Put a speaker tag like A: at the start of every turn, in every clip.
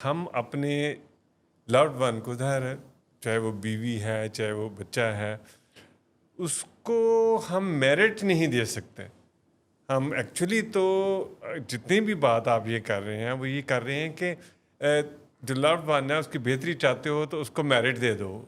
A: ہم اپنے loved one کو ظاہر ہے چاہے وہ بیوی ہے چاہے وہ بچہ ہے اس کو ہم میرٹ نہیں دے سکتے. ہم ایکچولی تو جتنی بھی بات آپ یہ کر رہے ہیں وہ یہ کر رہے ہیں کہ جو لوڈ ون ہے اس کی بہتری چاہتے ہو تو اس کو میرٹ دے دو,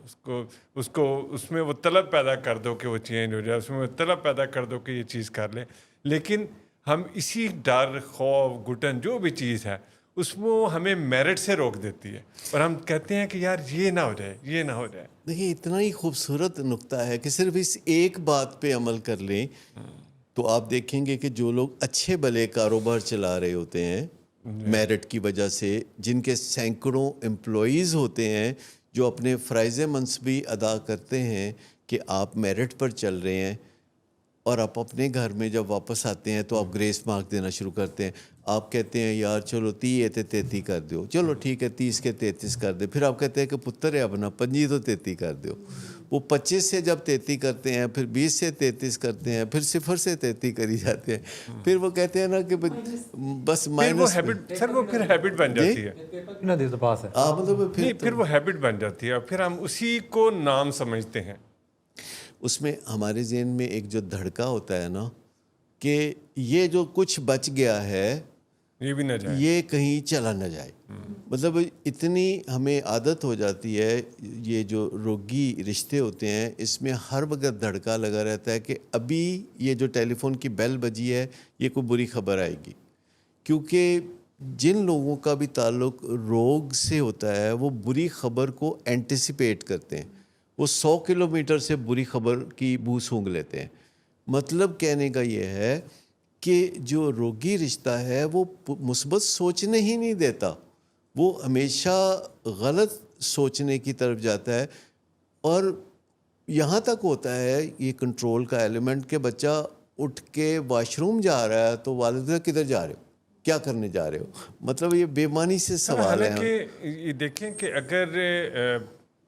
A: اس میں وہ طلب پیدا کر دو کہ وہ چینج ہو جائے, اس میں وہ طلب پیدا کر دو کہ یہ چیز کر لے. لیکن ہم اسی ڈر خوف گھٹن جو بھی چیز ہے اس میں ہمیں میرٹ سے روک دیتی ہے اور ہم کہتے ہیں کہ یار یہ نہ ہو جائے یہ نہ ہو جائے.
B: دیکھیے اتنا ہی خوبصورت نقطہ ہے کہ صرف اس ایک بات پہ عمل کر لیں تو آپ دیکھیں گے کہ جو لوگ اچھے بھلے کاروبار چلا رہے ہوتے ہیں میرٹ کی وجہ سے, جن کے سینکڑوں امپلائیز ہوتے ہیں جو اپنے فرائض منصبی ادا کرتے ہیں کہ آپ میرٹ پر چل رہے ہیں, اور آپ اپنے گھر میں جب واپس آتے ہیں تو آپ گریس مارک دینا شروع کرتے ہیں. آپ کہتے ہیں یار چلو 30 تے 33 کر دو, چلو ٹھیک ہے 30 کے 33 کر دے. پھر آپ کہتے ہیں کہ پتر ہے اپنا 25 تو 33 کر دو. وہ 25 سے جب 33 کرتے ہیں, پھر 20 سے 33 کرتے ہیں, پھر 0 سے 33 کری جاتے ہیں. پھر وہ کہتے ہیں نا کہ بس مائنس
A: وہ پھر ہیبٹ بن جاتی ہے.
B: مطلب
A: پھر وہ ہیبٹ بن جاتی ہے اور پھر ہم اسی کو نام سمجھتے ہیں.
B: اس میں ہمارے ذہن میں ایک جو دھڑکا ہوتا ہے نا کہ یہ جو کچھ بچ گیا ہے
A: یہ بھی نہ جائے,
B: یہ کہیں چلا نہ جائے. مطلب اتنی ہمیں عادت ہو جاتی ہے, یہ جو روگی رشتے ہوتے ہیں اس میں ہر وقت دھڑکا لگا رہتا ہے کہ ابھی یہ جو ٹیلی فون کی بیل بجی ہے یہ کوئی بری خبر آئے گی. کیونکہ جن لوگوں کا بھی تعلق روگ سے ہوتا ہے وہ بری خبر کو اینٹیسپیٹ کرتے ہیں, وہ 100 کلومیٹر سے بری خبر کی بو سونگھ لیتے ہیں. مطلب کہنے کا یہ ہے کہ جو روگی رشتہ ہے وہ مثبت سوچنے ہی نہیں دیتا, وہ ہمیشہ غلط سوچنے کی طرف جاتا ہے. اور یہاں تک ہوتا ہے یہ کنٹرول کا ایلیمنٹ کہ بچہ اٹھ کے واش روم جا رہا ہے تو والد کدھر جا رہے ہو, کیا کرنے جا رہے ہو. مطلب یہ بے معنی سے سوال ہے.
A: حالانکہ یہ دیکھیں کہ اگر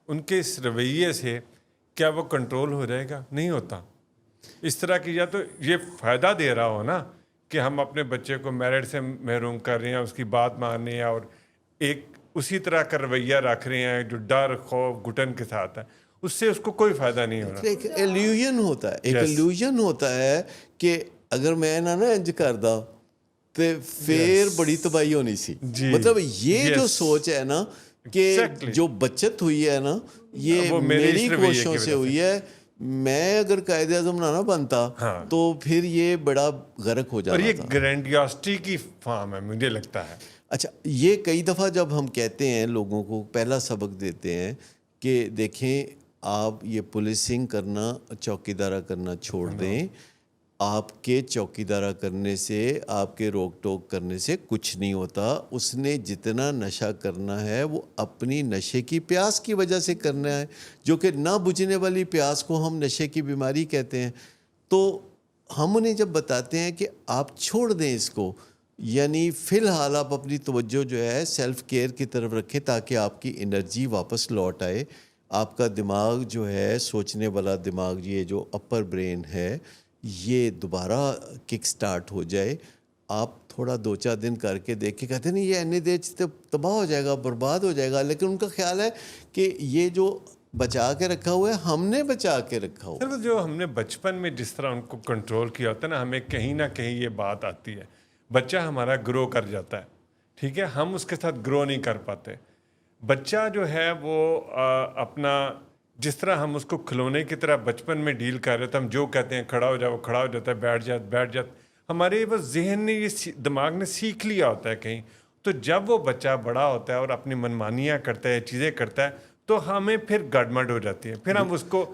A: ان کے اس رویے سے کیا وہ کنٹرول ہو جائے گا, نہیں ہوتا. اس طرح کی یا تو یہ فائدہ دے رہا ہو نا کہ ہم اپنے بچے کو میرٹ سے محروم کر رہے ہیں, اس کی بات مان رہے ہیں اور ایک اسی طرح کا رویہ رکھ رہے ہیں جو ڈر خوف گھٹن کے ساتھ ہے, اس سے اس کو کوئی فائدہ نہیں ہونا.
B: ایک ایلیوژن ہوتا ہے, ایک ایلیوژن ہوتا ہے کہ اگر میں نہ انج کردا تو پھر بڑی تباہی ہونی سی. مطلب یہ جو سوچ ہے نا کہ جو بچت ہوئی ہے نا یہ میری کوششوں سے ہوئی ہے, میں اگر قائد اعظم نہ بنتا تو پھر یہ بڑا غرق ہو جاتا.
A: اور یہ گرینڈیوسٹی کی فارم ہے مجھے لگتا ہے.
B: اچھا, یہ کئی دفعہ جب ہم کہتے ہیں لوگوں کو پہلا سبق دیتے ہیں کہ دیکھیں آپ یہ پولیسنگ کرنا چوکیدارہ کرنا چھوڑ دیں, آپ کے چوکیدارہ کرنے سے آپ کے روک ٹوک کرنے سے کچھ نہیں ہوتا. اس نے جتنا نشہ کرنا ہے وہ اپنی نشے کی پیاس کی وجہ سے کرنا ہے, جو کہ نہ بجھنے والی پیاس کو ہم نشے کی بیماری کہتے ہیں. تو ہم انہیں جب بتاتے ہیں کہ آپ چھوڑ دیں اس کو, یعنی فی الحال آپ اپنی توجہ جو ہے سیلف کیئر کی طرف رکھیں تاکہ آپ کی انرجی واپس لوٹ آئے, آپ کا دماغ جو ہے سوچنے والا دماغ, یہ جو اپر برین ہے یہ دوبارہ کک سٹارٹ ہو جائے. آپ تھوڑا 2-4 دن کر کے دیکھیں, کہتے نہیں یہ انی دیر تباہ ہو جائے گا برباد ہو جائے گا, لیکن ان کا خیال ہے کہ یہ جو بچا کے رکھا ہوا ہے ہم نے بچا کے رکھا ہوا.
A: سر جو ہم نے بچپن میں جس طرح ان کو کنٹرول کیا ہوتا ہے نا, ہمیں کہیں نہ کہیں یہ بات آتی ہے, بچہ ہمارا گرو کر جاتا ہے, ٹھیک ہے, ہم اس کے ساتھ گرو نہیں کر پاتے. بچہ جو ہے وہ اپنا جس طرح ہم اس کو کھلونے کی طرح بچپن میں ڈیل کر رہے تھے, ہم جو کہتے ہیں کھڑا ہو جا وہ کھڑا ہو جاتا ہے, بیٹھ جاتا. ہمارے بس ذہن نے یہ دماغ نے سیکھ لیا ہوتا ہے کہیں. تو جب وہ بچہ بڑا ہوتا ہے اور اپنی منمانیاں کرتا ہے چیزیں کرتا ہے تو ہمیں پھر گڑمڑ ہو جاتی ہے, پھر ہم اس کو.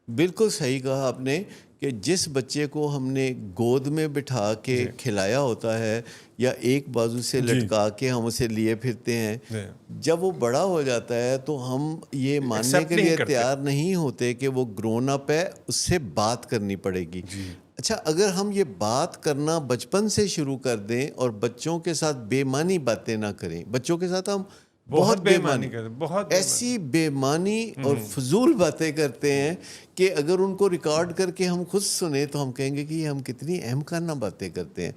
B: بالکل صحیح کہا آپ نے کہ جس بچے کو ہم نے گود میں بٹھا کے کھلایا ہوتا ہے یا ایک بازو سے لٹکا کے ہم اسے لیے پھرتے ہیں, جب وہ بڑا ہو جاتا ہے تو ہم یہ ماننے کے لیے تیار نہیں ہوتے کہ وہ گرون اپ ہے, اس سے بات کرنی پڑے گی. اچھا, اگر ہم یہ بات کرنا بچپن سے شروع کر دیں اور بچوں کے ساتھ بے معنی باتیں نہ کریں, بچوں کے ساتھ ہم بہت بے معنی ایسی بے معنی اور فضول باتیں کرتے ہیں کہ اگر ان کو ریکارڈ کر کے ہم خود سنیں تو ہم کہیں گے کہ ہم کتنی اہم خانہ باتیں کرتے ہیں.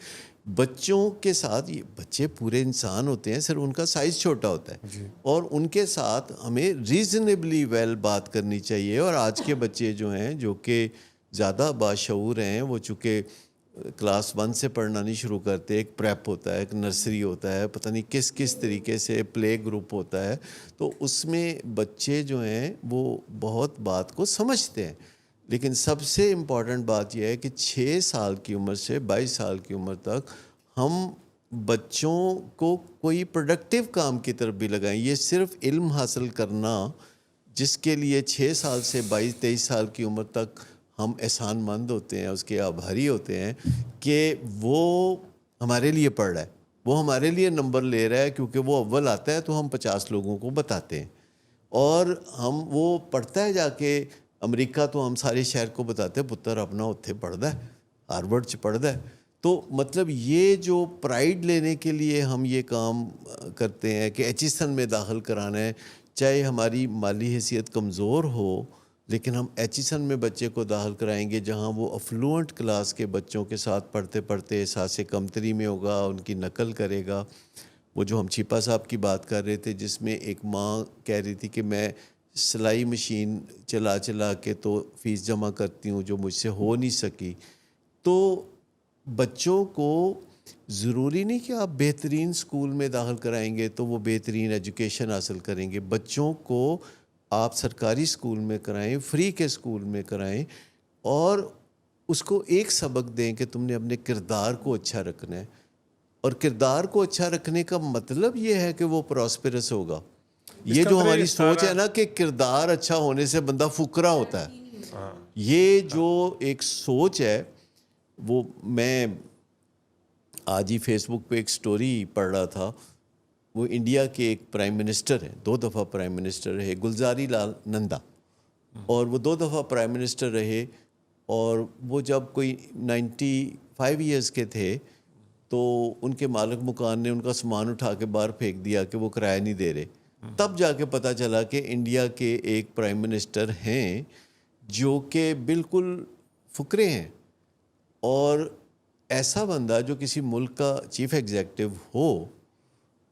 B: بچوں کے ساتھ یہ بچے پورے انسان ہوتے ہیں، صرف ان کا سائز چھوٹا ہوتا ہے، اور ان کے ساتھ ہمیں ریزنیبلی ویل بات کرنی چاہیے. اور آج کے بچے جو ہیں جو کہ زیادہ باشعور ہیں، وہ چونکہ کلاس 1 سے پڑھنا نہیں شروع کرتے، ایک پریپ ہوتا ہے، ایک نرسری ہوتا ہے، پتہ نہیں کس طریقے سے پلے گروپ ہوتا ہے، تو اس میں بچے جو ہیں وہ بہت بات کو سمجھتے ہیں. لیکن سب سے امپورٹنٹ بات یہ ہے کہ 6 سال کی عمر سے 22 سال کی عمر تک ہم بچوں کو کوئی پروڈکٹیو کام کی طرف بھی لگائیں. یہ صرف علم حاصل کرنا جس کے لیے 6 سال سے 22-23 سال کی عمر تک ہم احسان مند ہوتے ہیں، اس کے آبھاری ہوتے ہیں کہ وہ ہمارے لیے پڑھ رہا ہے، وہ ہمارے لیے نمبر لے رہا ہے، کیونکہ وہ اول آتا ہے تو ہم 50 لوگوں کو بتاتے ہیں، اور ہم وہ پڑھتا ہے جا کے امریکہ تو ہم سارے شہر کو بتاتے ہیں پتر اپنا اتھے پڑھدا ہے، ہارورڈ چ پڑھدا ہے. تو مطلب یہ جو پرائیڈ لینے کے لیے ہم یہ کام کرتے ہیں کہ ایچیسن میں داخل کرانا ہے، چاہے ہماری مالی حیثیت کمزور ہو، لیکن ہم ایچیسن میں بچے کو داخل کرائیں گے جہاں وہ افلوئنٹ کلاس کے بچوں کے ساتھ پڑھتے پڑھتے احساس کمتری میں ہوگا، ان کی نقل کرے گا. وہ جو ہم چیپا صاحب کی بات کر رہے تھے، جس میں ایک ماں کہہ رہی تھی کہ میں سلائی مشین چلا کے تو فیس جمع کرتی ہوں جو مجھ سے ہو نہیں سکی. تو بچوں کو ضروری نہیں کہ آپ بہترین اسکول میں داخل کرائیں گے تو وہ بہترین ایجوکیشن حاصل کریں گے. بچوں کو آپ سرکاری اسکول میں کرائیں، فری کے اسکول میں کرائیں، اور اس کو ایک سبق دیں کہ تم نے اپنے کردار کو اچھا رکھنا ہے. اور کردار کو اچھا رکھنے کا مطلب یہ ہے کہ وہ پراسپرس ہوگا. یہ جو ہماری سوچ ہے نا کہ کردار اچھا ہونے سے بندہ فقرا ہوتا ہے، یہ جو ایک سوچ ہے، وہ میں آج ہی فیس بک پہ ایک سٹوری پڑھ رہا تھا. وہ انڈیا کے ایک پرائم منسٹر ہیں، 2 دفعہ پرائم منسٹر رہے، گلزاری لال نندا، اور وہ 2 دفعہ پرائم منسٹر رہے. اور وہ جب کوئی 95 ایئرس کے تھے تو ان کے مالک مکان نے ان کا سامان اٹھا کے باہر پھینک دیا کہ وہ کرایہ نہیں دے رہے. تب جا کے پتہ چلا کہ انڈیا کے ایک پرائم منسٹر ہیں جو کہ بالکل فقرے ہیں. اور ایسا بندہ جو کسی ملک کا چیف ایگزیکٹو ہو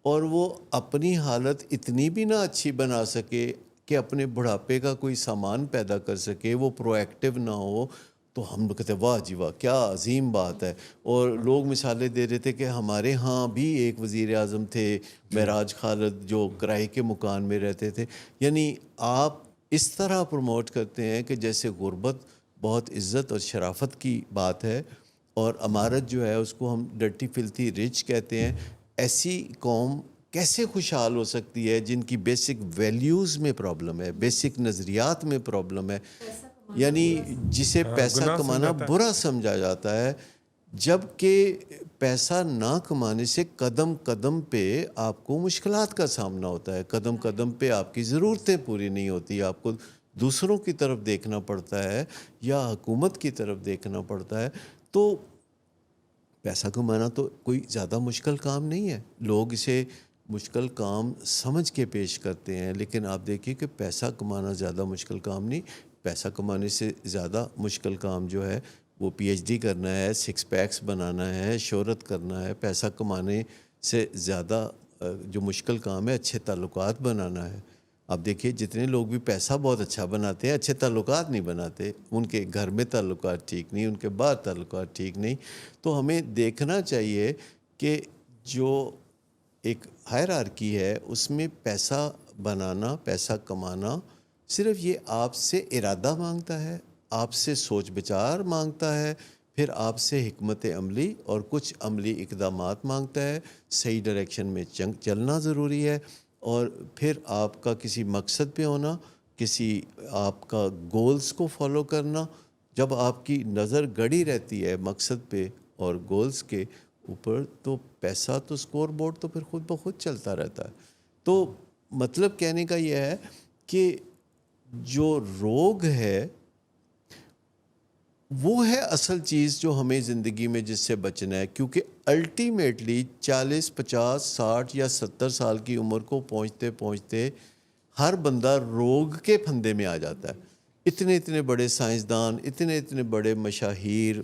B: اور وہ اپنی حالت اتنی بھی نہ اچھی بنا سکے کہ اپنے بڑھاپے کا کوئی سامان پیدا کر سکے، وہ پرو ایکٹیو نہ ہو، تو ہم لوگ کہتے ہیں واہ جی واہ کیا عظیم بات ہے. اور لوگ مثالیں دے رہے تھے کہ ہمارے ہاں بھی ایک وزیر اعظم تھے معراج خالد جو کرائے کے مکان میں رہتے تھے. یعنی آپ اس طرح پروموٹ کرتے ہیں کہ جیسے غربت بہت عزت اور شرافت کی بات ہے، اور امارت جو ہے اس کو ہم ڈرٹی فلتھی رچ کہتے ہیں. ایسی قوم کیسے خوشحال ہو سکتی ہے جن کی بیسک ویلیوز میں پرابلم ہے، بیسک نظریات میں پرابلم ہے، یعنی جسے پیسہ کمانا برا سمجھا جاتا ہے، جب کہ پیسہ نہ کمانے سے قدم قدم پہ آپ کو مشکلات کا سامنا ہوتا ہے، قدم قدم پہ آپ کی ضرورتیں پوری نہیں ہوتی، آپ کو دوسروں کی طرف دیکھنا پڑتا ہے یا حکومت کی طرف دیکھنا پڑتا ہے. تو پیسہ کمانا تو کوئی زیادہ مشکل کام نہیں ہے، لوگ اسے مشکل کام سمجھ کے پیش کرتے ہیں، لیکن آپ دیکھیے کہ پیسہ کمانا زیادہ مشکل کام نہیں. پیسہ کمانے سے زیادہ مشکل کام جو ہے وہ پی ایچ ڈی کرنا ہے، 6 پیکس بنانا ہے، شہرت کرنا ہے. پیسہ کمانے سے زیادہ جو مشکل کام ہے اچھے تعلقات بنانا ہے. آپ دیکھیے جتنے لوگ بھی پیسہ بہت اچھا بناتے ہیں اچھے تعلقات نہیں بناتے، ان کے گھر میں تعلقات ٹھیک نہیں، ان کے باہر تعلقات ٹھیک نہیں. تو ہمیں دیکھنا چاہیے کہ جو ایک ہائرارکی ہے اس میں پیسہ بنانا، پیسہ کمانا صرف یہ آپ سے ارادہ مانگتا ہے، آپ سے سوچ بچار مانگتا ہے، پھر آپ سے حکمت عملی اور کچھ عملی اقدامات مانگتا ہے. صحیح ڈائریکشن میں چلنا ضروری ہے، اور پھر آپ کا کسی مقصد پہ ہونا، کسی آپ کا گولز کو فالو کرنا. جب آپ کی نظر گڑی رہتی ہے مقصد پہ اور گولز کے اوپر تو پیسہ تو اسکور بورڈ تو پھر خود بخود چلتا رہتا ہے. تو مطلب کہنے کا یہ ہے کہ جو روگ ہے وہ ہے اصل چیز جو ہمیں زندگی میں جس سے بچنا ہے، کیونکہ الٹیمیٹلی 40 50 60 یا 70 سال کی عمر کو پہنچتے پہنچتے ہر بندہ روگ کے پھندے میں آ جاتا ہے. اتنے اتنے بڑے سائنسدان، اتنے اتنے بڑے مشاہیر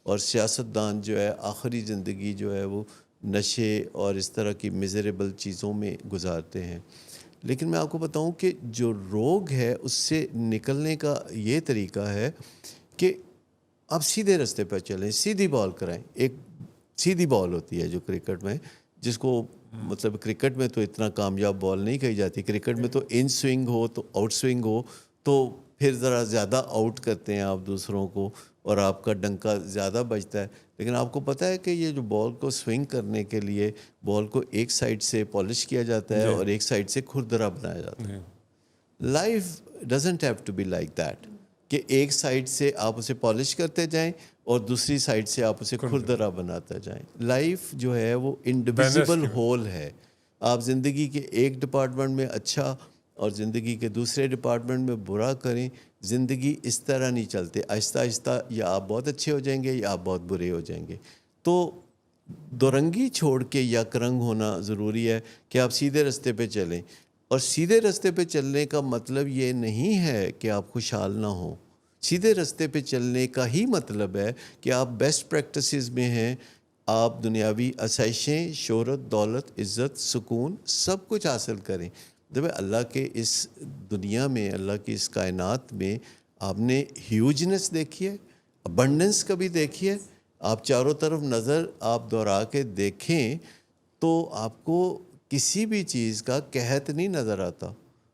B: اور سیاستدان جو ہے آخری زندگی جو ہے وہ نشے اور اس طرح کی میزریبل چیزوں میں گزارتے ہیں. لیکن میں آپ کو بتاؤں کہ جو روگ ہے اس سے نکلنے کا یہ طریقہ ہے کہ آپ سیدھے راستے پہ چلیں, سیدھی بال کرائیں. ایک سیدھی بال ہوتی ہے جو کرکٹ میں, جس کو مطلب کرکٹ میں تو اتنا کامیاب بال نہیں کہی جاتی. کرکٹ میں تو ان سوئنگ ہو تو آؤٹ سوئنگ ہو تو پھر ذرا زیادہ آؤٹ کرتے ہیں آپ دوسروں کو اور آپ کا ڈنکا زیادہ بجتا ہے. لیکن آپ کو پتہ ہے کہ یہ جو بال کو سوئنگ کرنے کے لیے بال کو ایک سائڈ سے پالش کیا جاتا ہے اور ایک سائڈ سے کھردرا بنایا جاتا ہے. Life doesn't have to be like that کہ ایک سائڈ سے آپ اسے پالش کرتے جائیں اور دوسری سائڈ سے آپ اسے کھردرا بناتے جائیں. لائف جو ہے وہ انڈیویزیبل ہول ہے. آپ زندگی کے ایک ڈپارٹمنٹ میں اچھا اور زندگی کے دوسرے ڈپارٹمنٹ میں برا کریں. زندگی اس طرح نہیں چلتے. آہستہ آہستہ یا آپ بہت اچھے ہو جائیں گے یا آپ بہت برے ہو جائیں گے. تو دو رنگی چھوڑ کے یک رنگ ہونا ضروری ہے کہ آپ سیدھے راستے پہ چلیں. اور سیدھے راستے پہ چلنے کا مطلب یہ نہیں ہے کہ آپ خوشحال نہ ہوں. سیدھے راستے پہ چلنے کا ہی مطلب ہے کہ آپ بیسٹ پریکٹسز میں ہیں. آپ دنیاوی آسائشیں, شہرت, دولت, عزت, سکون سب کچھ حاصل کریں. جب اللہ کے اس دنیا میں, اللہ کی اس کائنات میں آپ نے ہیوجنس دیکھی ہے, ابنڈنس کبھی دیکھی ہے. آپ چاروں طرف نظر آپ دوہرا کے دیکھیں تو آپ کو کسی بھی چیز کا قحط نہیں نظر آتا.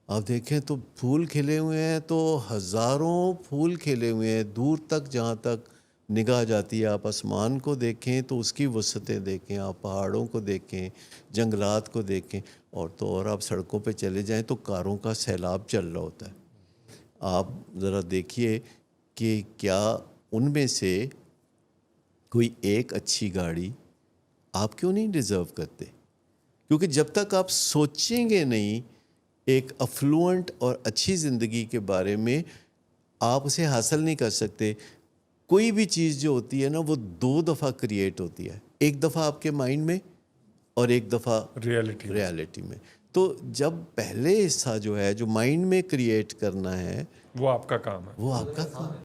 B: آپ دیکھیں تو پھول کھلے ہوئے ہیں, تو ہزاروں پھول کھلے ہوئے ہیں دور تک جہاں تک نگاہ جاتی ہے. آپ آسمان کو دیکھیں تو اس کی وسعتیں دیکھیں, آپ پہاڑوں کو دیکھیں, جنگلات کو دیکھیں, اور تو اور آپ سڑکوں پہ چلے جائیں تو کاروں کا سیلاب چل رہا ہوتا ہے. آپ ذرا دیکھیے کہ کیا ان میں سے کوئی ایک اچھی گاڑی آپ کیوں نہیں ڈیزرو کرتے؟ کیونکہ جب تک آپ سوچیں گے نہیں ایک افلوئنٹ اور اچھی زندگی کے بارے میں, آپ اسے حاصل نہیں کر سکتے. کوئی بھی چیز جو ہوتی ہے نا وہ دو دفعہ کریٹ ہوتی ہے, ایک دفعہ آپ کے مائنڈ میں اور ایک دفعہ ریالٹی میں. تو جب پہلے حصہ جو ہے جو مائنڈ میں کریٹ کرنا ہے
A: وہ آپ کا کام ہے.
B: وہ آپ کا کام